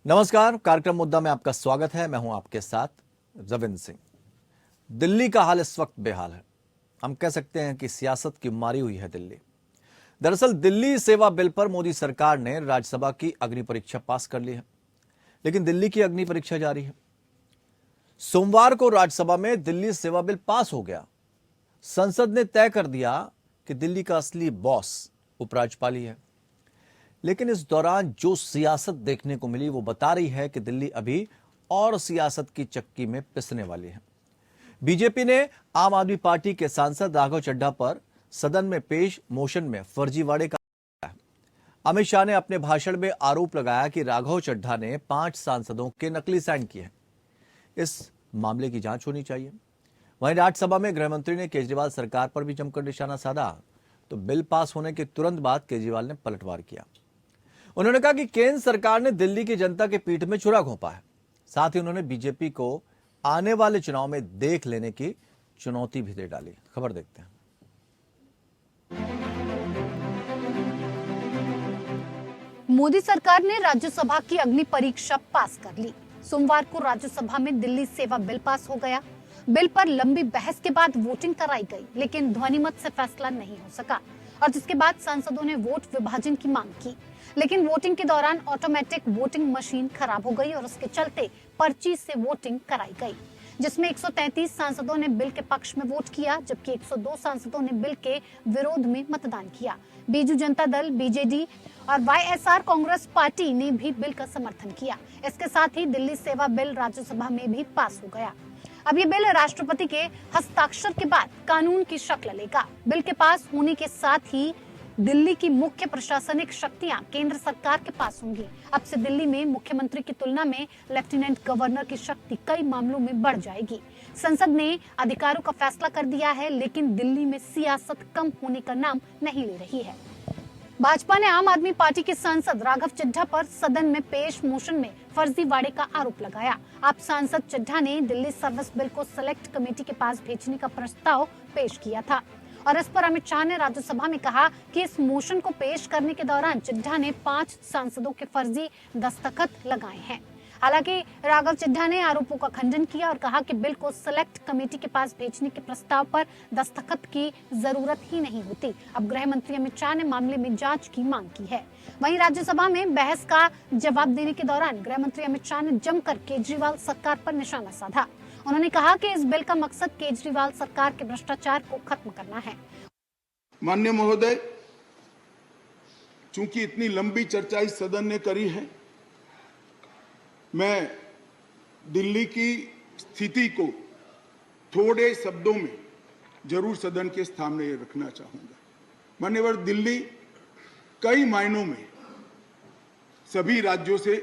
नमस्कार, कार्यक्रम मुद्दा में आपका स्वागत है। मैं हूं आपके साथ रविंद्र सिंह। दिल्ली का हाल इस वक्त बेहाल है। हम कह सकते हैं कि सियासत की मारी हुई है दिल्ली। दरअसल दिल्ली सेवा बिल पर मोदी सरकार ने राज्यसभा की अग्नि परीक्षा पास कर ली है, लेकिन दिल्ली की अग्नि परीक्षा जारी है। सोमवार को राज्यसभा में दिल्ली सेवा बिल पास हो गया। संसद ने तय कर दिया कि दिल्ली का असली बॉस उपराज्यपाल ही है। लेकिन इस दौरान जो सियासत देखने को मिली वो बता रही है कि दिल्ली अभी और सियासत की चक्की में पिसने वाली है। बीजेपी ने आम आदमी पार्टी के सांसद राघव चड्ढा पर सदन में पेश मोशन में फर्जीवाड़े का अमित शाह ने अपने भाषण में आरोप लगाया कि राघव चड्ढा ने 5 सांसदों के नकली साइन किए हैं। इस मामले की जांच होनी चाहिए। वहीं राज्यसभा में गृह मंत्री ने केजरीवाल सरकार पर भी जमकर निशाना साधा, तो बिल पास होने के तुरंत बाद केजरीवाल ने पलटवार किया। उन्होंने कहा कि केंद्र सरकार ने दिल्ली की जनता के पीठ में छुरा घोंपा है। साथ ही उन्होंने बीजेपी को आने वाले चुनाव में देख लेने की चुनौती भी दे डाली। खबर देखते हैं। मोदी सरकार ने राज्यसभा की अग्नि परीक्षा पास कर ली। सोमवार को राज्यसभा में दिल्ली सेवा बिल पास हो गया। बिल पर लंबी बहस के बाद वोटिंग कराई गई, लेकिन ध्वनिमत से फैसला नहीं हो सका और जिसके बाद सांसदों ने वोट विभाजन की मांग की। लेकिन वोटिंग के दौरान ऑटोमेटिक वोटिंग मशीन खराब हो गई और उसके चलते पर्ची से वोटिंग कराई गई, जिसमें 133 सांसदों ने बिल के पक्ष में वोट किया, जबकि 102 सांसदों ने बिल के विरोध में मतदान किया। बीजू जनता दल, बीजेडी और वाईएसआर कांग्रेस पार्टी ने भी बिल का समर्थन किया। इसके साथ ही दिल्ली सेवा बिल राज्यसभा में भी पास हो गया। अब ये बिल राष्ट्रपति के हस्ताक्षर के बाद कानून की शक्ल लेगा। बिल के पास होने के साथ ही दिल्ली की मुख्य प्रशासनिक शक्तियां केंद्र सरकार के पास होंगी। अब से दिल्ली में मुख्यमंत्री की तुलना में लेफ्टिनेंट गवर्नर की शक्ति कई मामलों में बढ़ जाएगी। संसद ने अधिकारों का फैसला कर दिया है, लेकिन दिल्ली में सियासत कम होने का नाम नहीं ले रही है। भाजपा ने आम आदमी पार्टी के सांसद राघव चड्ढा पर सदन में पेश मोशन में फर्जीवाड़े का आरोप लगाया। आप सांसद चड्ढा ने दिल्ली सर्विस बिल को सेलेक्ट कमेटी के पास भेजने का प्रस्ताव पेश किया था और इस पर अमित शाह ने राज्यसभा में कहा कि इस मोशन को पेश करने के दौरान चड्ढा ने 5 सांसदों के फर्जी दस्तखत लगाए हैं। हालांकि राघव चड्ढा ने आरोपों का खंडन किया और कहा कि बिल को सेलेक्ट कमेटी के पास भेजने के प्रस्ताव पर दस्तखत की जरूरत ही नहीं होती। अब गृह मंत्री अमित शाह ने मामले में जांच की मांग की है। वहीं राज्यसभा में बहस का जवाब देने के दौरान गृह मंत्री अमित शाह ने जमकर केजरीवाल सरकार पर निशाना साधा। उन्होंने कहा कि इस बिल का मकसद केजरीवाल सरकार के भ्रष्टाचार को खत्म करना है। माननीय महोदय, चूंकि इतनी लंबी चर्चा इस सदन ने करी है, मैं दिल्ली की स्थिति को थोड़े शब्दों में जरूर सदन के सामने रखना चाहूंगा। मान्यवर, दिल्ली कई मायनों में सभी राज्यों से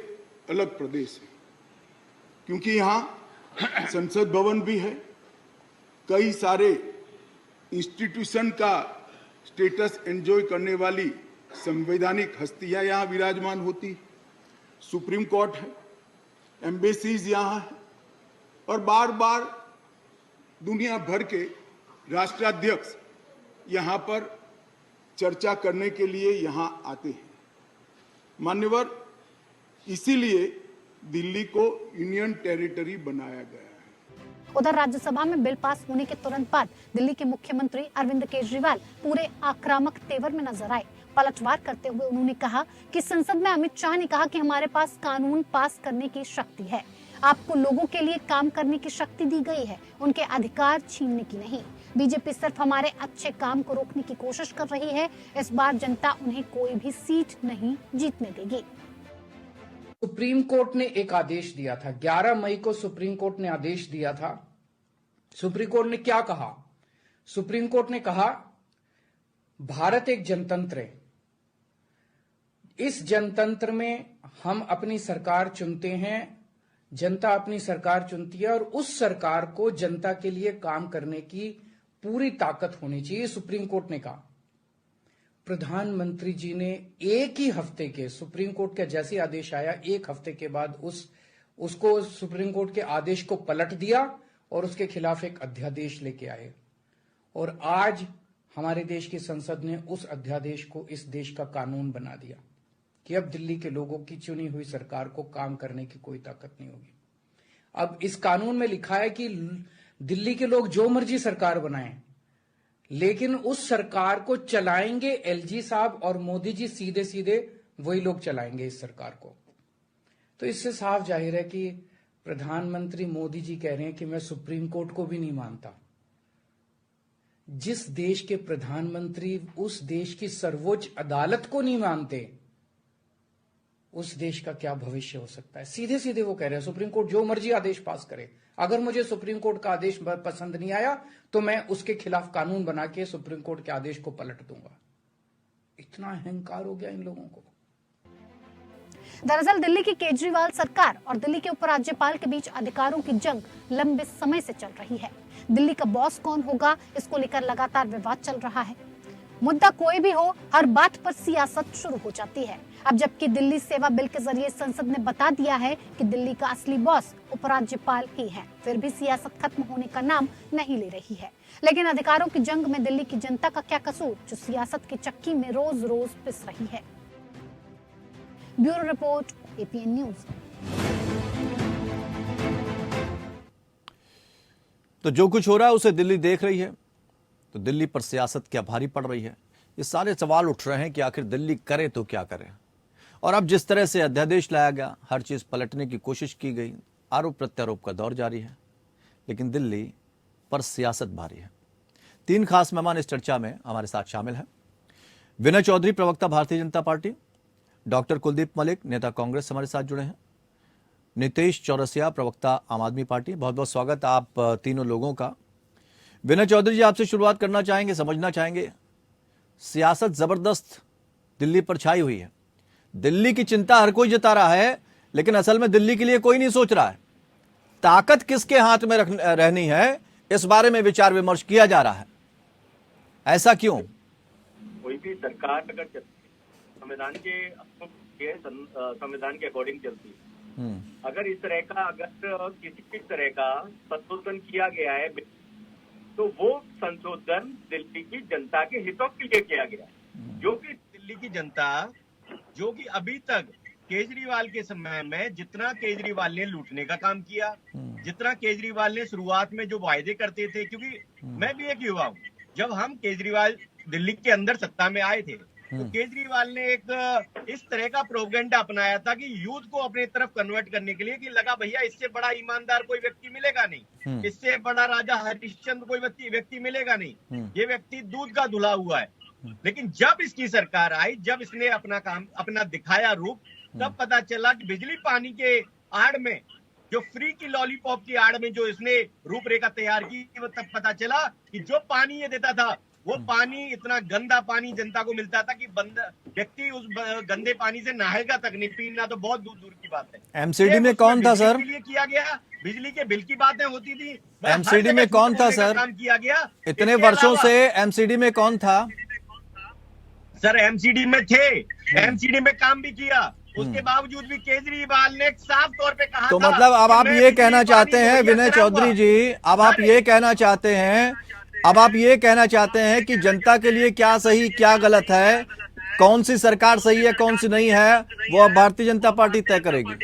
अलग प्रदेश है, क्योंकि यहाँ संसद भवन भी है, कई सारे इंस्टीट्यूशन का स्टेटस एंजॉय करने वाली संवैधानिक हस्तियां यहाँ विराजमान होती, सुप्रीम कोर्ट है, एम्बेसीज यहाँ है और बार बार दुनिया भर के राष्ट्राध्यक्ष यहाँ पर चर्चा करने के लिए यहाँ आते हैं। मान्यवर, इसीलिए दिल्ली को यूनियन टेरिटरी बनाया गया है। उधर राज्यसभा में बिल पास होने के तुरंत बाद दिल्ली के मुख्यमंत्री अरविंद केजरीवाल पूरे आक्रामक तेवर में नजर आए। पलटवार करते हुए उन्होंने कहा कि संसद में अमित शाह ने कहा कि हमारे पास कानून पास करने की शक्ति है। आपको लोगों के लिए काम करने की शक्ति दी गई है, उनके अधिकार छीनने की नहीं। बीजेपी सिर्फ हमारे अच्छे काम को रोकने की कोशिश कर रही है। इस बार जनता उन्हें कोई भी सीट नहीं जीतने देगी। सुप्रीम कोर्ट ने एक आदेश दिया था। 11 मई को सुप्रीम कोर्ट ने आदेश दिया था। सुप्रीम कोर्ट ने क्या कहा? सुप्रीम कोर्ट ने कहा, भारत एक जनतंत्र है। इस जनतंत्र में हम अपनी सरकार चुनते हैं, जनता अपनी सरकार चुनती है और उस सरकार को जनता के लिए काम करने की पूरी ताकत होनी चाहिए, सुप्रीम कोर्ट ने कहा। प्रधानमंत्री जी ने एक ही हफ्ते के, सुप्रीम कोर्ट का जैसे आदेश आया, एक हफ्ते के बाद उसको सुप्रीम कोर्ट के आदेश को पलट दिया और उसके खिलाफ एक अध्यादेश लेके आए और आज हमारे देश की संसद ने उस अध्यादेश को इस देश का कानून बना दिया। कि अब दिल्ली के लोगों की चुनी हुई सरकार को काम करने की कोई ताकत नहीं होगी। अब इस कानून में लिखा है कि दिल्ली के लोग जो मर्जी सरकार बनाएं, लेकिन उस सरकार को चलाएंगे एलजी साहब और मोदी जी, सीधे सीधे वही लोग चलाएंगे इस सरकार को। तो इससे साफ जाहिर है कि प्रधानमंत्री मोदी जी कह रहे हैं कि मैं सुप्रीम कोर्ट को भी नहीं मानता। जिस देश के प्रधानमंत्री उस देश की सर्वोच्च अदालत को नहीं मानते, उस देश का क्या भविष्य हो सकता है। सीधे सीधे वो कह रहे हैं सुप्रीम कोर्ट जो मर्जी आदेश पास करे, अगर मुझे सुप्रीम कोर्ट का आदेश पसंद नहीं आया तो मैं उसके खिलाफ कानून बना के सुप्रीम कोर्ट के आदेश को पलट दूंगा। इतना अहंकार हो गया इन लोगों को। दरअसल दिल्ली की केजरीवाल सरकार और दिल्ली के उपराज्यपाल के बीच अधिकारों की जंग लंबे समय से चल रही है। दिल्ली का बॉस कौन होगा, इसको लेकर लगातार विवाद चल रहा है। मुद्दा कोई भी हो, हर बात पर सियासत शुरू हो जाती है। अब जबकि दिल्ली सेवा बिल के जरिए संसद ने बता दिया है कि दिल्ली का असली बॉस उपराज्यपाल ही है, फिर भी सियासत खत्म होने का नाम नहीं ले रही है। लेकिन अधिकारों की जंग में दिल्ली की जनता का क्या कसूर, जो सियासत की चक्की में रोज रोज पिस रही है। Bureau report, APN news. तो जो कुछ हो रहा है उसे दिल्ली देख रही है, तो दिल्ली पर सियासत क्या भारी पड़ रही है। ये सारे सवाल उठ रहे हैं कि आखिर दिल्ली करे तो क्या करे। और अब जिस तरह से अध्यादेश लाया गया, हर चीज पलटने की कोशिश की गई, आरोप प्रत्यारोप का दौर जारी है, लेकिन दिल्ली पर सियासत भारी है। 3 खास मेहमान इस चर्चा में हमारे साथ शामिल हैं। विनय चौधरी, प्रवक्ता भारतीय जनता पार्टी, डॉक्टर कुलदीप मलिक, नेता कांग्रेस, हमारे साथ जुड़े हैं। नीतीश चौरसिया, प्रवक्ता आम आदमी पार्टी। बहुत बहुत स्वागत आप तीनों लोगों का। विनय चौधरी जी, आपसे शुरुआत करना चाहेंगे, समझना चाहेंगे, सियासत जबरदस्त दिल्ली पर छाई हुई है। दिल्ली की चिंता हर कोई जता रहा है, लेकिन असल में दिल्ली के लिए कोई नहीं सोच रहा है। ताकत किसके हाथ में रहनी है, इस बारे में विचार विमर्श किया जा रहा है। ऐसा क्यों? कोई भी सरकार अगर चलती संविधान के अकॉर्डिंग चलती है, अगर इस तरह का किसी भी तरह का संशोधन किया गया है तो वो संशोधन दिल्ली की जनता के हितों के लिए किया गया है। जो कि दिल्ली की जनता, जो कि अभी तक केजरीवाल के समय में जितना केजरीवाल ने लूटने का काम किया, जितना केजरीवाल ने शुरुआत में जो वायदे करते थे, क्योंकि मैं भी एक युवा हूँ, जब हम केजरीवाल दिल्ली के अंदर सत्ता में आए थे तो केजरीवाल ने एक इस तरह का प्रोपेगेंडा अपनाया था कि यूथ को अपनी तरफ कन्वर्ट करने के लिए, कि लगा भैया इससे बड़ा ईमानदार कोई व्यक्ति मिलेगा नहीं, इससे बड़ा राजा हरिश्चंद्र कोई व्यक्ति मिलेगा नहीं, ये व्यक्ति दूध का धुला हुआ है। लेकिन जब इसकी सरकार आई, जब इसने अपना काम अपना दिखाया रूप, तब पता चला कि बिजली पानी के आड़ में, जो फ्री की लॉलीपॉप की आड़ में जो इसने रूपरेखा तैयार की, तब पता चला कि जो पानी ये देता था वो पानी, इतना गंदा पानी जनता को मिलता था कि व्यक्ति उस गंदे पानी से नहाएगा तक नहीं, पीना तो बहुत दूर दूर की बात है। एमसीडी में कौन था सर? लिए किया गया, बिजली के बिल की बातें होती थी। एमसीडी में कौन था सर? काम किया गया इतने वर्षों से एमसीडी में कौन था सर? एमसीडी में थे, एमसीडी में काम भी किया, उसके बावजूद भी केजरीवाल ने साफ तौर पे कहा तो था, मतलब अब आप ये कहना चाहते हैं विनय चौधरी जी, अब आप ये कहना चाहते हैं कि जनता के लिए क्या सही क्या गलत है, कौन सी सरकार सही है कौन सी नहीं है, वो अब भारतीय जनता पार्टी तय करेगी।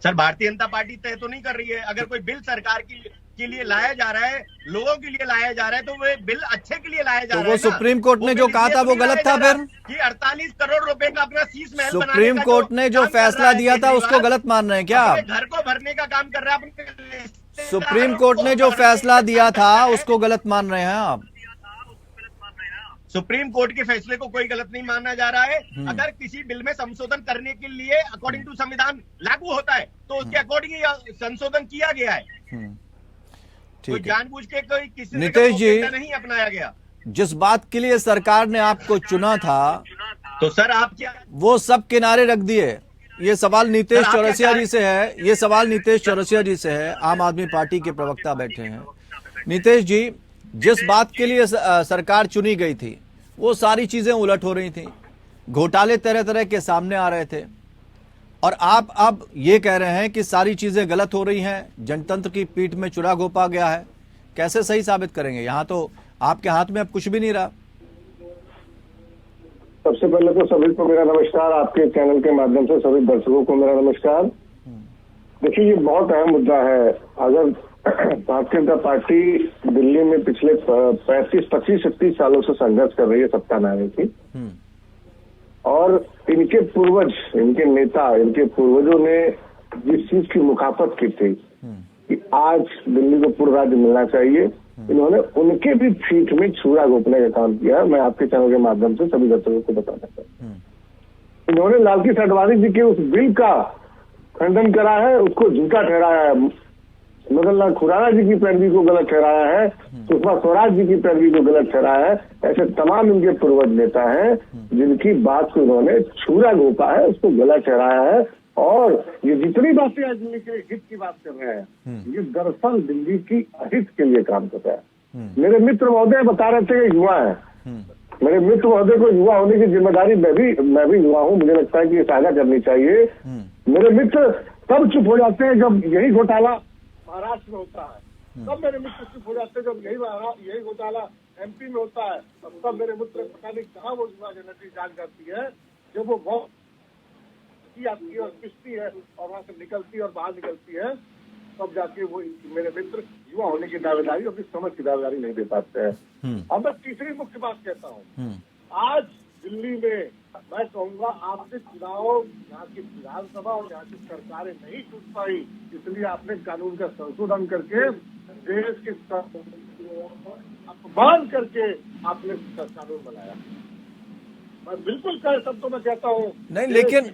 सर, भारतीय जनता पार्टी तय तो नहीं कर रही है। अगर कोई बिल सरकार के लिए लाया जा रहा है, लोगों के लिए लाया जा रहा है, तो वो बिल अच्छे के लिए लाया जा रहा है। तो वो सुप्रीम कोर्ट ने जो कहा था वो गलत था फिर? कि 48 करोड़ रुपए का अपना शीश महल सुप्रीम कोर्ट ने जो फैसला दिया था उसको गलत मान रहे हैं क्या आप? घर को भरने का काम कर रहा है। सुप्रीम कोर्ट ने जो फैसला दिया था उसको गलत मान रहे हैं आप? सुप्रीम कोर्ट के फैसले को कोई गलत नहीं माना जा रहा है। अगर किसी बिल में संशोधन करने के लिए अकॉर्डिंग टू संविधान लागू होता है तो उसके अकॉर्डिंग ही संशोधन किया गया है। कोई जानबूझ के कोई किसी नीतीश जी नहीं अपनाया गया। जिस बात के लिए सरकार ने आपको चुना था तो सर आप क्या वो सब किनारे रख दिए? ये सवाल नीतीश चौरसिया जी से है, ये सवाल नीतीश चौरसिया जी से है, आम आदमी पार्टी के प्रवक्ता बैठे हैं। नीतीश जी, जिस बात के लिए सरकार चुनी गई थी वो सारी चीजें उलट हो रही थी, घोटाले तरह तरह के सामने आ रहे थे, और आप अब ये कह रहे हैं कि सारी चीजें गलत हो रही हैं, जनतंत्र की पीठ में चुरा घोंपा गया है। कैसे सही साबित करेंगे? यहाँ तो आपके हाथ में अब कुछ भी नहीं रहा। सबसे पहले तो सभी को मेरा नमस्कार, आपके चैनल के माध्यम से सभी दर्शकों को मेरा नमस्कार। देखिए, ये बहुत अहम मुद्दा है। अगर भारतीय जनता पार्टी दिल्ली में पिछले 25-30 सालों से संघर्ष कर रही है सत्ता में आने की, और इनके पूर्वज, इनके नेता, इनके पूर्वजों ने जिस चीज की मुखाफत की थी कि आज दिल्ली को पूर्ण राज्य मिलना चाहिए, इन्होंने उनके भी फीट में छुरा घोंपने का काम किया है। मैं आपके चैनल के माध्यम से सभी दर्शकों को बताना चाहता हूँ। इन्होंने लालकृष्ण आडवाणी जी के उस बिल का खंडन करा है, उसको झूठा ठहराया है। मदन लाल खुराना जी की पैरवी को गलत ठहराया है, सुषमा स्वराज जी की पैरवी को गलत ठहराया है। ऐसे तमाम इनके पूर्वज नेता हैं जिनकी बात को इन्होंने छुरा घोंपा है, उसको गलत ठहराया है। और ये जितनी बातें आज दिल्ली के हित की बात कर रहे हैं, ये दरअसल दिल्ली की अहित के लिए काम कर रहा है। मेरे मित्र महोदय बता रहे थे कि युवा है। मेरे मित्र महोदय को युवा होने की जिम्मेदारी मैं भी युवा हूँ, मुझे लगता है कि ये साझा करनी चाहिए। मेरे मित्र तब चुप हो जाते हैं जब यही घोटाला महाराष्ट्र में होता है, तब मेरे मित्र चुप हो जाते हैं जब यही घोटाला MP में होता है, तब मेरे मित्र पता नहीं कहाँ वो युवा जनरेशन जाग जाती है, जब वो बहुत आती है और पिसती है और वहां से निकलती है और बाहर निकलती है, तब जाके वो मेरे मित्र युवा होने की दावेदारी, अपनी समझ की दावेदारी नहीं दे पाते हैं। अब मैं तीसरी मुख्य बात कहता हूँ, आज दिल्ली में मैं कहूँगा आपसे चुनाव, यहाँ की विधानसभा और यहाँ की सरकारें नहीं छूट पाई, इसलिए आपने कानून का संशोधन करके देश के अपमान करके आपने कानून बनाया। मैं बिल्कुल कह शब्दों में कहता हूँ नहीं, लेकिन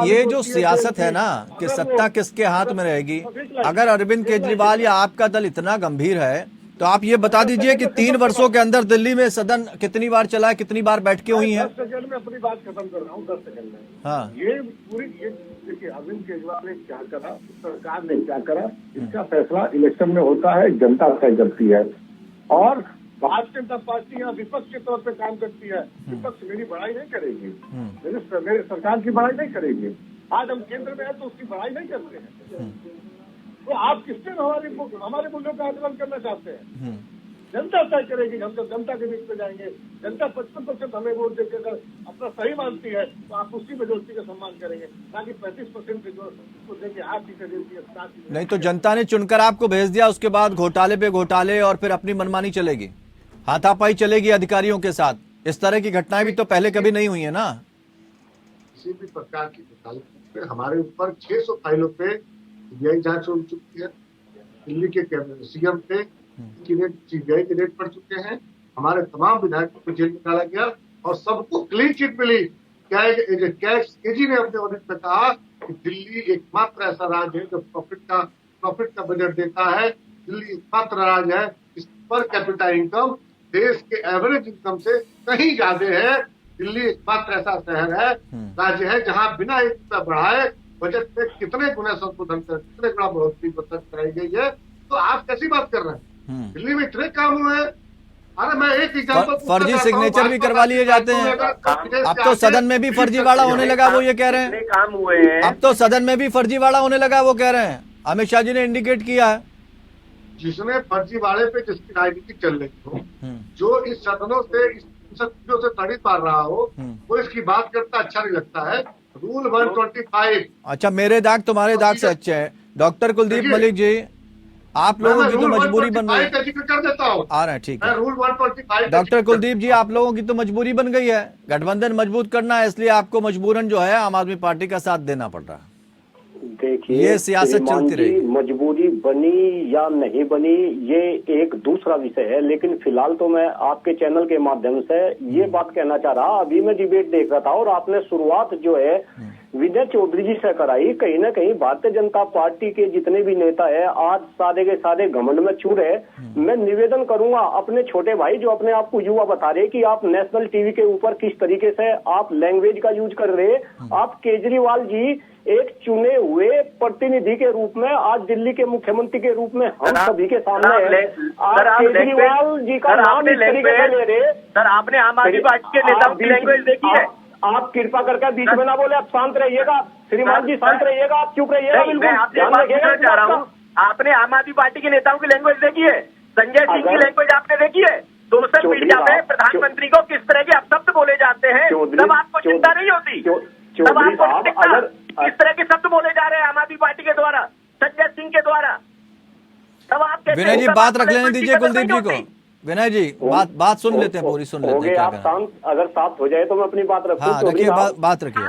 ये जो सियासत है ना कि सत्ता किसके हाथ में रहेगी, अगर अरविंद केजरीवाल या आपका दल इतना गंभीर है तो आप ये बता दीजिए कि 3 वर्षों के अंदर दिल्ली में सदन कितनी बार चला है, कितनी बार बैठकें हुई हैं? 10 सेकंड में अपनी बात खत्म कर रहा हूँ, 10 सेकंड में। हाँ, ये देखिए, अरविंद केजरीवाल ने क्या करा, सरकार ने क्या करा, इसका फैसला इलेक्शन में होता है, जनता तय करती है। और भारतीय जनता पार्टी यहाँ विपक्ष के तौर पे काम करती है। विपक्ष मेरी बड़ाई नहीं करेगी, मेरे सरकार की बड़ाई नहीं करेगी। आज हम केंद्र में है तो उसकी बड़ाई नहीं करते हैं। तो आप किससे हमारे मूल्यों का आंदोलन करना चाहते हैं? जनता तय करेगी। हम जब जनता के बीच में जाएंगे, जनता 55% हमें वोट देकर अगर अपना सही मानती है तो आप उसकी मेजोरिटी का सम्मान करेंगे, ताकि 35% जो देंगे आप ही देती है। नहीं तो जनता ने चुनकर आपको भेज दिया, उसके बाद घोटाले पे घोटाले और फिर अपनी मनमानी चलेगी, हाथापाई चलेगी अधिकारियों के साथ। इस तरह की घटनाएं भी तो पहले कभी नहीं हुई है ना। किसी भी प्रकार की घोटाले हमारे ऊपर 600 फाइलों पे सीबीआई जांच हो चुकी है। दिल्ली के CM पे सीबीआई के रेड पड़ चुके हैं। हमारे तमाम विधायकों को जेल में डाला गया और सबको क्लीन चिट मिली। केजी ने अपने ऑडिट में कहा कि दिल्ली एकमात्र ऐसा राज्य है जो प्रॉफिट का बजट देता है। दिल्ली एकमात्र राज्य है इस पर कैपिटा इनकम देश के एवरेज इनकम से कहीं ज्यादा है। दिल्ली एकमात्र ऐसा शहर है, राज्य है जहां बिना 1 रुपया बढ़ाए बजट में कितने गुना संशोधन कर, कितने गुना बढ़ोतरी कराई गई है। तो आप कैसी बात कर रहे हैं? दिल्ली में इतने काम हुए हैं। अरे मैं एक एग्जाम्पल, फर्जी सिग्नेचर भी करवा लिए जाते हैं। अब तो सदन में भी फर्जीवाड़ा होने लगा, वो ये कह रहे हैं। काम हुए हैं। अब तो सदन में भी फर्जीवाड़ा होने लगा, वो कह रहे हैं। अमित शाह जी ने इंडिकेट किया है। जिसने फर्जीवाड़े पे जिसकी राजनीति चल रही हो, जो इस सदनों से, इस चीजों से तड़ी पार रहा हो, वो इसकी बात करता अच्छा नहीं लगता है। रूल 125। अच्छा, मेरे दाग तुम्हारे दाग से अच्छे हैं। डॉक्टर कुलदीप मलिक जी, आप लोगों की तो मजबूरी बन गई है। जिक्र कर देता हूँ, आ रहे हैं, ठीक है। रूल 125। डॉक्टर कुलदीप जी, आप लोगों की तो मजबूरी बन गई है, गठबंधन मजबूत करना है, इसलिए आपको मजबूरन जो है आम आदमी पार्टी का साथ देना पड़ रहा है। देखिए, ये सियासत चलती रही। मजबूरी बनी या नहीं बनी ये एक दूसरा विषय है, लेकिन फिलहाल तो मैं आपके चैनल के माध्यम से ये बात कहना चाह रहा। अभी मैं डिबेट देख रहा था और आपने शुरुआत जो है विजय चौधरी जी से कराई। कहीं ना कहीं भारतीय जनता पार्टी के जितने भी नेता है आज सारे के सारे घमंड में चूर है। मैं निवेदन करूंगा अपने छोटे भाई जो अपने आप को युवा बता रहे कि आप नेशनल टीवी के ऊपर किस तरीके से आप लैंग्वेज का यूज कर रहे। आप केजरीवाल जी एक चुने हुए प्रतिनिधि के रूप में आज दिल्ली के मुख्यमंत्री के रूप में हम सभी के सामने है। आप केजरीवाल जी का नाम इस तरीके से ले रहे। सर, आपने आम आदमी पार्टी के नेताओं की लैंग्वेज देखी है? आप कृपा करके बीच में ना बोले, आप शांत रहिएगा। श्रीमान जी शांत रहिएगा, आप चुप रहिएगा। मैं आपसे बात पूछना चाह रहा हूँ, आपने आम आदमी पार्टी के नेताओं की लैंग्वेज देखी है? संजय सिंह की लैंग्वेज आपने देखी है? सोशल मीडिया में प्रधानमंत्री को किस तरह के अपशब्द बोले जाते हैं तब आपको चिंता नहीं होती? तब आपको नहीं दिखता इस तरह के शब्द बोले जा रहे हैं आम आदमी पार्टी के द्वारा, संजय सिंह के द्वारा? तब आप कहते विनय जी हैं बात रख लेने दीजिए कुलदीप जी को। विनय जी बात सुन लेते हैं, पूरी सुन लेते हैं क्या आप शांत, अगर साफ हो जाए तो मैं अपनी बात रखूं। हाँ रखिए बात रखिए।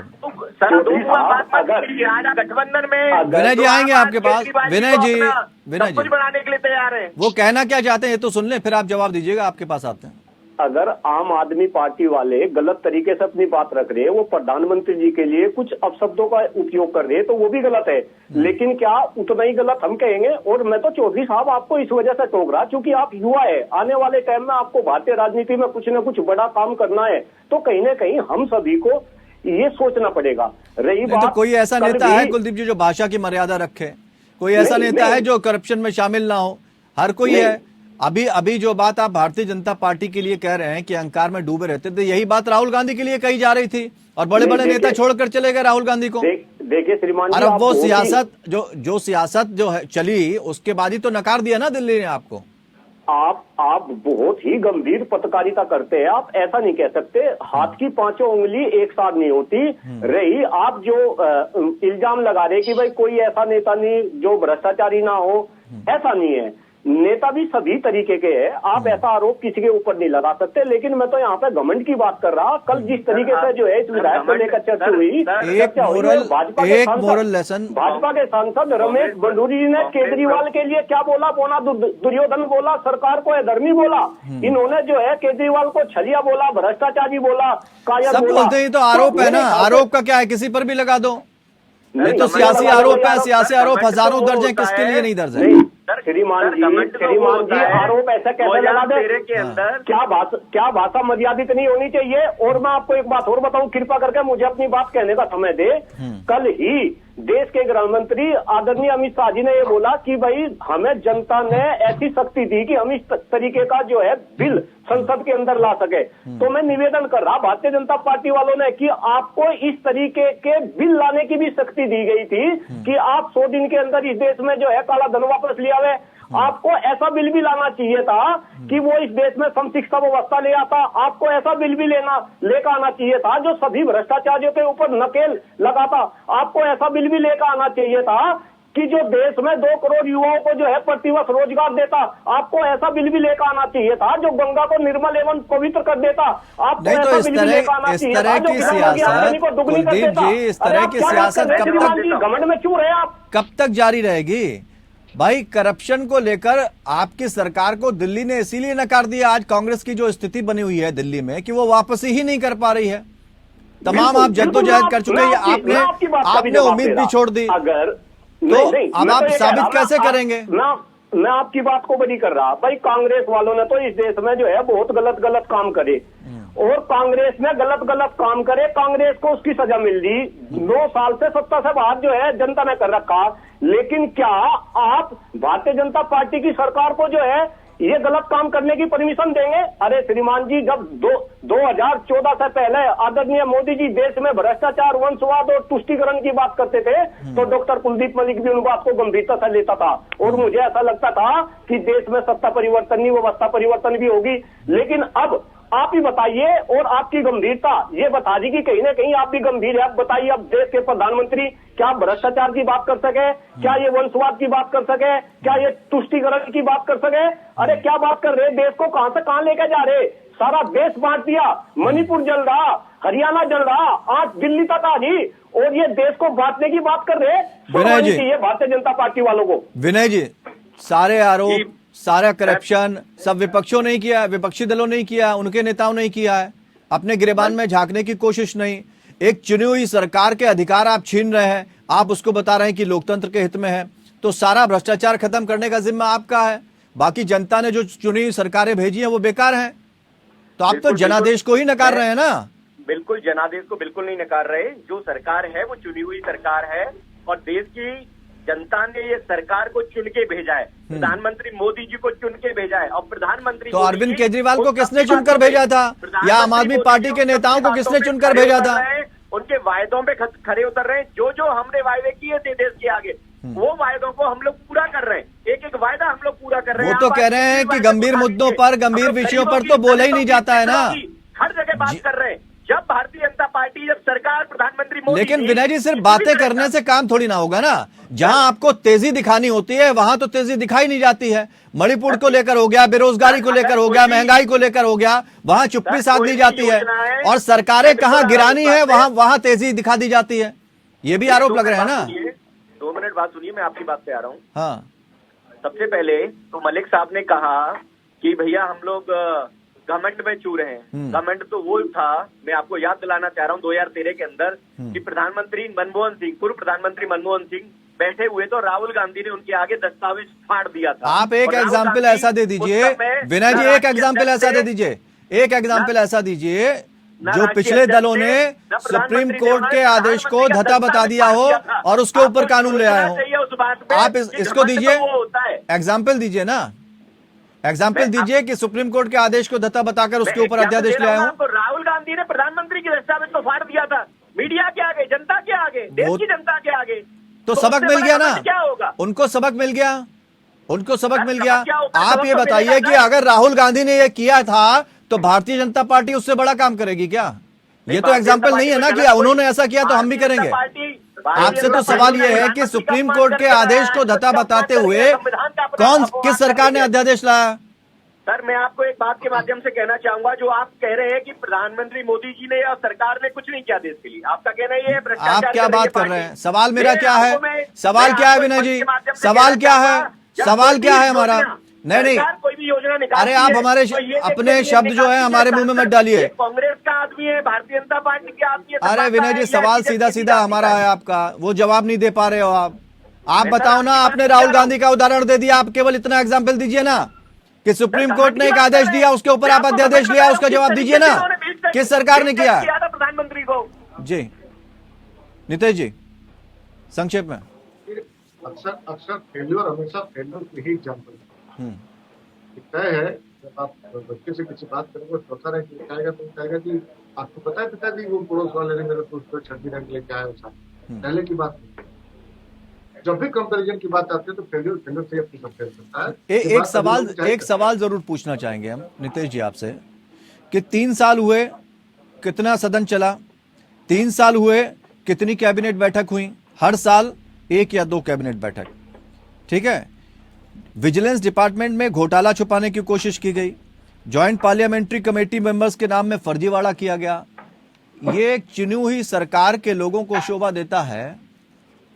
गठबंधन में विनय जी आएंगे आपके पास। विनय जी कुछ बनाने के लिए तैयार है। वो कहना क्या चाहते हैं ये तो सुन लें, फिर आप जवाब दीजिएगा, आपके पास आते हैं। अगर आम आदमी पार्टी वाले गलत तरीके से अपनी बात रख रहे हैं, वो प्रधानमंत्री जी के लिए कुछ अपशब्दों का उपयोग कर रहे हैं, तो वो भी गलत है। लेकिन क्या उतना ही गलत हम कहेंगे? और मैं तो चौधरी साहब आपको इस वजह से टोक रहा क्योंकि आप युवा है, आने वाले टाइम में आपको भारतीय राजनीति में कुछ न कुछ बड़ा काम करना है, तो कहीं ना कहीं हम सभी को ये सोचना पड़ेगा। रही बात, तो कोई ऐसा नेता है कुलदीप जी जो भाषा की मर्यादा रखे? कोई ऐसा नेता है जो करप्शन में शामिल ना हो? हर कोई है। अभी जो बात आप भारतीय जनता पार्टी के लिए कह रहे हैं कि अहंकार में डूबे रहते थे, यही बात राहुल गांधी के लिए कही जा रही थी और बड़े बड़े नेता छोड़कर चले गए राहुल गांधी को। देखिए श्रीमान जी, और अब वो सियासत जो सियासत जो है चली, उसके बाद ही तो नकार दिया ना दिल्ली ने आपको। आप बहुत ही गंभीर पत्रकारिता करते हैं। आप ऐसा नहीं कह सकते, हाथ की पांचों उंगली एक साथ नहीं होती। रही आप जो इल्जाम लगा रहे कि भाई कोई ऐसा नेता नहीं जो भ्रष्टाचारी ना हो, ऐसा नहीं है। नेता भी सभी तरीके के हैं। आप ऐसा आरोप किसी के ऊपर नहीं लगा सकते। लेकिन मैं तो यहाँ पे घमंड की बात कर रहा। कल जिस तरीके से जो है इस विधायक को लेकर चर्चा हुई, एक मोरल लेसन भाजपा के सांसद रमेश बंडूरी जी ने केजरीवाल के लिए क्या बोला? पौना दुर्योधन बोला, सरकार को अधर्मी बोला। इन्होंने जो है केजरीवाल को छलिया बोला, भ्रष्टाचारी बोला, कायर सब बोला। बोलते हैं तो आरोप है ना, आरोप का क्या है, किसी पर भी लगा दो। ये तो सियासी आरोप है, सियासी आरोप हजारों दर्ज है, किसके लिए नहीं दर्ज है? श्रीमान जी आरोप ऐसा कैसे लगा दे के अंदर? क्या भाषा मर्यादित नहीं होनी चाहिए? और मैं आपको एक बात और बताऊं, कृपा करके मुझे अपनी बात कहने का समय दे। कल ही देश के गृह मंत्री आदरणीय अमित शाह जी ने ये बोला कि भाई हमें जनता ने ऐसी शक्ति दी कि हम इस तरीके का जो है बिल संसद के अंदर ला सके। तो मैं निवेदन कर रहा भारतीय जनता पार्टी वालों ने कि आपको इस तरीके के बिल लाने की भी शक्ति दी गई थी कि आप 100 दिन के अंदर इस देश में जो है काला धन वापस लिया हुआ। आपको ऐसा बिल भी लाना चाहिए था कि वो इस देश में सम शिक्षा व्यवस्था ले आता। आपको ऐसा बिल भी लेकर आना चाहिए था जो सभी भ्रष्टाचारियों के ऊपर नकेल लगाता। आपको ऐसा बिल भी लेकर आना चाहिए था कि जो देश में 2 करोड़ युवाओं को जो है प्रतिवर्ष रोजगार देता। आपको ऐसा बिल भी लेकर आना चाहिए था जो गंगा को निर्मल एवं पवित्र कर देता। आपको नहीं तो इस तरह की सियासत कुलदीप जी, इस तरह की सियासत घमंड में क्यों रहे आप? कब तक जारी रहेगी भाई? करप्शन को लेकर आपकी सरकार को दिल्ली ने इसीलिए नकार दिया। आज कांग्रेस की जो स्थिति बनी हुई है दिल्ली में कि वो वापसी ही नहीं कर पा रही है। तमाम आप जद्दोजहद कर चुके हैं, आपने उम्मीद भी छोड़ दी। तो अब आप साबित कैसे करेंगे? मैं आपकी बात को बड़ी कर रहा भाई, कांग्रेस वालों ने तो इस देश में जो है बहुत गलत काम करे और कांग्रेस ने गलत काम करे, कांग्रेस को उसकी सजा मिल दी। 9 साल से सत्ता से बाहर जो है जनता ने कर रखा। लेकिन क्या आप भारतीय जनता पार्टी की सरकार को जो है ये गलत काम करने की परमिशन देंगे? अरे श्रीमान जी, जब 2014 से पहले आदरणीय मोदी जी देश में भ्रष्टाचार, वंशवाद और तुष्टीकरण की बात करते थे तो डॉक्टर कुलदीप मलिक भी उन बात को गंभीरता से लेता था और मुझे ऐसा लगता था कि देश में सत्ता परिवर्तन नहीं, व्यवस्था परिवर्तन भी होगी। लेकिन अब आप ही बताइए, और आपकी गंभीरता ये बता दी कि कहीं ना कहीं आप भी गंभीर है। आप बताइए, अब देश के प्रधानमंत्री क्या भ्रष्टाचार की बात कर सके? क्या ये वंशवाद की बात कर सके? क्या ये तुष्टीकरण की बात कर सके? अरे क्या बात कर रहे? देश को कहां से कहां लेके जा रहे? सारा देश बांट दिया, मणिपुर जल रहा, हरियाणा जल रहा, आज दिल्ली तक आ गई और ये देश को बांटने की बात कर रहे। विनय जी, ये भारतीय जनता पार्टी वालों को। विनय जी, सारे आरोप, सारा करप्शन सब विपक्षों ने किया है, विपक्षी दलों ने किया है, उनके नेताओं ने किया है। अपने गिरेबान में झांकने की कोशिश नहीं। एक चुनी हुई सरकार के अधिकार आप छीन रहे हैं, आप उसको बता रहे हैं कि लोकतंत्र के हित में है, तो सारा भ्रष्टाचार खत्म करने का जिम्मा आपका है। बाकी जनता ने जो चुनी हुई सरकारें भेजी हैं वो बेकार हैं। तो आप तो जनादेश को ही नकार रहे हैं ना? बिल्कुल, जनादेश को बिल्कुल नहीं नकार रहे। जो सरकार है वो चुनी हुई सरकार है और देश की जनता ने ये सरकार को चुन के भेजा है। प्रधानमंत्री मोदी जी को चुन के भेजा है और प्रधानमंत्री तो अरविंद केजरीवाल को किसने चुनकर भेजा था या आम आदमी पार्टी के नेताओं को किसने चुनकर भेजा था? उनके वायदों पे खड़े उतर रहे हैं। जो हमने वायदे किए थे देश के आगे, वो वायदों को हम लोग पूरा कर रहे हैं। एक वायदा हम लोग पूरा कर रहे हैं। वो तो कह रहे हैं कि गंभीर मुद्दों पर, गंभीर विषयों पर तो बोला ही नहीं जाता है ना। हर जगह बात कर रहे हैं। जब भारतीय जनता पार्टी, जब सरकार, प्रधानमंत्री मोदी, लेकिन विनय जी सिर्फ बातें करने से काम थोड़ी ना होगा ना। जहां आपको तेजी दिखानी होती है वहां तो तेजी दिखाई नहीं जाती है। मणिपुर को लेकर हो गया, बेरोजगारी को लेकर हो गया, महंगाई को लेकर हो गया, वहां चुप्पी साध दी जाती है। और सरकारें कहां गिरानी है वहां तेजी दिखा दी जाती है। ये भी आरोप लग रहे हैं ना। 2 मिनट बात सुनिए, मैं आपकी बात पे आ रहा हूँ। हाँ, सबसे पहले तो मलिक साहब ने कहा कि भैया हम लोग घमंड में चूर हैं। घमंड तो वो था, मैं आपको याद दिलाना चाह रहा हूँ 2013 के अंदर कि प्रधानमंत्री मनमोहन सिंह, पूर्व प्रधानमंत्री मनमोहन सिंह बैठे हुए तो राहुल गांधी ने उनके आगे दस्तावेज फाड़ दिया था। आप एक एग्जाम्पल ऐसा दे दीजिए विनय जी, एक एग्जाम्पल ऐसा दे दीजिए, एक एग्जाम्पल ऐसा दीजिए जो पिछले दलों ने सुप्रीम कोर्ट के आदेश को धता बता दिया हो और उसके ऊपर कानून ले आए हो। आप इसको दीजिए, एग्जाम्पल दीजिए ना, एग्जाम्पल दीजिए कि सुप्रीम कोर्ट के आदेश को धता बताकर उसके ऊपर अध्यादेश ले आए हो। तो राहुल गांधी ने प्रधानमंत्री के दस्तावेज को फाड़ दिया था, मीडिया के आगे, जनता के आगे, देश की जनता के आगे। तो सबक मिल गया ना, क्या होगा? उनको सबक मिल गया, उनको सबक मिल गया। क्या होता है? आप सबक ये तो बताइए मिलेगा कि ना। अगर राहुल गांधी ने ये किया था तो भारतीय जनता पार्टी उससे बड़ा काम करेगी क्या? ये तो एग्जाम्पल नहीं है ना कि उन्होंने ऐसा किया तो हम भी करेंगे। आपसे तो सवाल ये है कि सुप्रीम कोर्ट के आदेश को धता बताते हुए किस सरकार ने अध्यादेश लाया? सर, मैं आपको एक बात के माध्यम से कहना चाहूंगा, जो आप कह रहे हैं कि प्रधानमंत्री मोदी जी ने या सरकार ने कुछ नहीं किया देश के लिए, आपका कहना ये है भ्रष्टाचार। आप क्या बात कर रहे हैं? सवाल मेरा क्या है, सवाल मैं क्या है आपको विनय इस जी, बात के माध्यम से सवाल कहना क्या है, चाहूंगा, सवाल क्या है हमारा? नहीं, सरकार कोई भी योजना निकालती अरे आप है, हमारे तो ये अपने देखिए, शब्द जो है हमारे मुंह में मत डालिए। ये कांग्रेस का आदमी है, भारतीय जनता पार्टी के आदमी है। अरे विनय जी, सवाल सीधा सीधा हमारा है, आपका वो जवाब नहीं दे पा रहे हो आप बताओ ना। आपने राहुल गांधी का उदाहरण दे दिया, आप केवल इतना एग्जाम्पल दीजिए ना कि सुप्रीम कोर्ट ने एक आदेश दिया, उसके ऊपर आप अध्यादेश लिया, उसका जवाब दीजिए ना, किस सरकार ने किया? प्रधानमंत्री को जी नितेश जी, संक्षेप में। अक्सर फेल्योर हमेशा फेल्योर के ही एग्जाम्पल तय है। जब आप बच्चे से किसी बात करेंगे, सोचा रहे कि कहेगा तो कहेगा कि आपको पता है पिताजी वो पड़ोस वाले ने मेरे को उसको छठी रंग लेके आया था, पहले की बात नहीं। जब भी कंपैरिजन की बात आती है तो फेल्योर से अपनी कंपेयर करता है। एक सवाल जरूर पूछना चाहेंगे हम नितेश जी आपसे कि 3 साल हुए, कितना सदन चला? 3 साल हुए, कितनी कैबिनेट बैठक हुई? हर साल 1 या 2 कैबिनेट बैठक, ठीक है। विजिलेंस डिपार्टमेंट में घोटाला छुपाने की कोशिश की गई, जॉइंट पार्लियामेंट्री कमेटी मेंबर्स के नाम में फर्जीवाड़ा किया गया। ये एक चुनी हुई सरकार के लोगों को शोभा देता है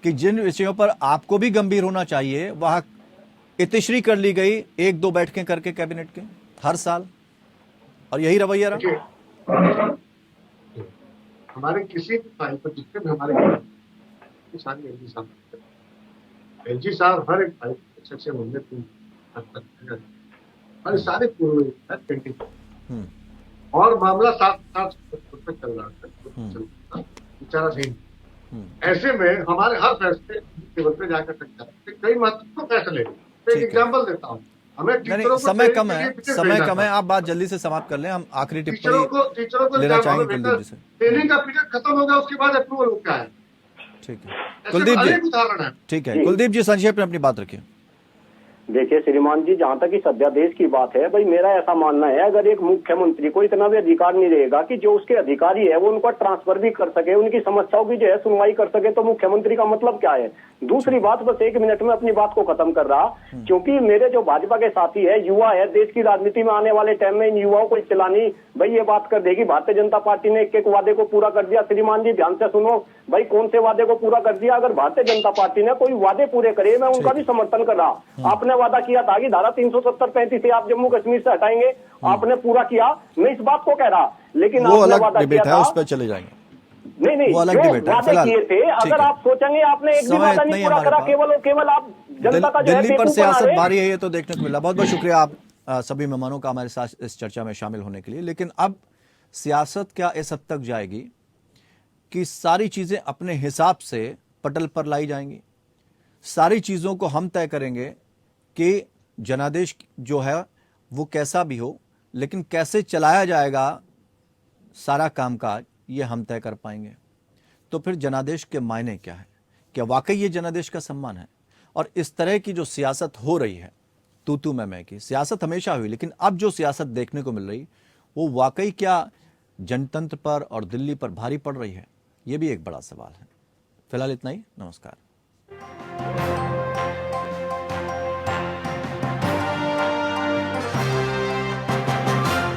कि जिन विषयों पर आपको भी गंभीर होना चाहिए वहां इतिश्री कर ली गई 1-2 बैठकें करके कैबिनेट के हर साल, और यही रवैया रहा। हमारे किसी भी फाइल पर जितने भी हमारे एलजी साहब हर एक फाइल से हमने हमारे सारे पूर्व पेंटिंग और मामला 7 पे चल रहा है, बेचारा सही। ऐसे में हमारे हर फैसले टेबल पे जाकर तक जाते, कई महत्वपूर्ण फैसले। एक एग्जाम्पल देता हूँ, हमें समय कम है, आप बात जल्दी से समाप्त कर लें, हम आखिरी टिप्पणी लेना चाहेंगे कुलदीप जी से। ट्रेनिंग का पीरियड खत्म होगा, उसके बाद अप्रूवल होता है। ठीक है कुलदीप जी, उदाहरण है। ठीक है कुलदीप जी, संक्षेप में अपनी बात रखिए। देखिए श्रीमान जी, जहाँ तक इस अध्यादेश की बात है, भाई मेरा ऐसा मानना है, अगर एक मुख्यमंत्री को इतना भी अधिकार नहीं रहेगा कि जो उसके अधिकारी है वो उनको ट्रांसफर भी कर सके, उनकी समस्याओं की जो है सुनवाई कर सके, तो मुख्यमंत्री का मतलब क्या है? दूसरी बात, बस 1 मिनट में अपनी बात को खत्म कर रहा, क्योंकि मेरे जो भाजपा के साथी है, युवा है, देश की राजनीति में आने वाले टाइम में इन युवाओं को चलानी, भाई ये बात कर देगी भारतीय जनता पार्टी ने एक वादे को पूरा कर दिया। श्रीमान जी ध्यान से सुनो, भाई कौन से वादे को पूरा कर दिया? अगर भारतीय जनता पार्टी ने कोई वादे पूरे करे, मैं उनका भी समर्थन कर रहा। आपने वादा किया था कि धारा 370-35 से आप जम्मू कश्मीर से हटाएंगे, आपने पूरा किया, मैं इस बात को कह रहा, लेकिन वो आपने अलग वादा डिबेट किया है, था, उस पर चले जाएंगे। नहीं, वो अलग जो डिबेट है, वादे फिलहाल किए थे, अगर आप सोचेंगे आपने एक भी समय वादा इतना नहीं ही पूरा हमारे करा, पास। केवल आप जनता का जो है दिल्ली पर बेवकूफ बना सियासत रहे। भारी है, ये तो देखने को मिला। बहुत बहुत शुक्रिया आप सभी मेहमानों का हमारे साथ इस चर्चा में शामिल होने के लिए। लेकिन अब सियासत क्या इस हद तक जाएगी कि सारी चीजें अपने हिसाब से पटल पर लाई जाएंगी, सारी चीजों को हम तय करेंगे कि जनादेश जो है वो कैसा भी हो, लेकिन कैसे चलाया जाएगा सारा कामकाज ये हम तय कर पाएंगे। तो फिर जनादेश के मायने क्या है? क्या वाकई ये जनादेश का सम्मान है? और इस तरह की जो सियासत हो रही है, तू मैं की सियासत हमेशा हुई, लेकिन अब जो सियासत देखने को मिल रही वो वाकई क्या जनतंत्र पर और दिल्ली पर भारी पड़ रही है? ये भी एक बड़ा सवाल है। फिलहाल इतना ही। नमस्कार।